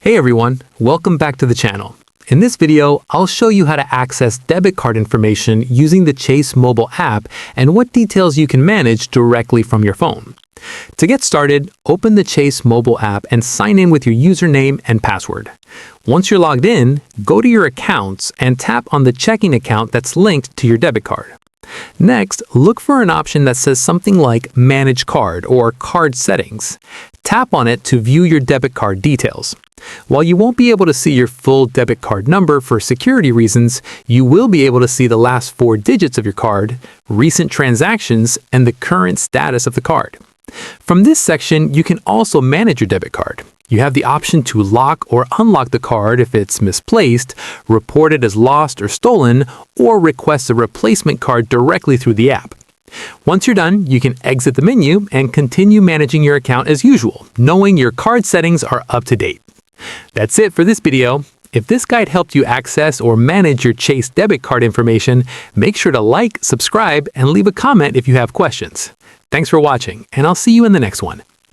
Hey everyone, welcome back to the channel. In this video, I'll show you how to access debit card information using the Chase mobile app and what details you can manage directly from your phone. To get started, open the Chase mobile app and sign in with your username and password. Once you're logged in, go to your accounts and tap on the checking account that's linked to your debit card. Next, look for an option that says something like Manage Card or Card Settings. Tap on it to view your debit card details. While you won't be able to see your full debit card number for security reasons, you will be able to see the last 4 digits of your card, recent transactions, and the current status of the card. From this section, you can also manage your debit card. You have the option to lock or unlock the card if it's misplaced, report it as lost or stolen, or request a replacement card directly through the app. Once you're done, you can exit the menu and continue managing your account as usual, knowing your card settings are up to date. That's it for this video. If this guide helped you access or manage your Chase debit card information, make sure to like, subscribe, and leave a comment if you have questions. Thanks for watching, and I'll see you in the next one.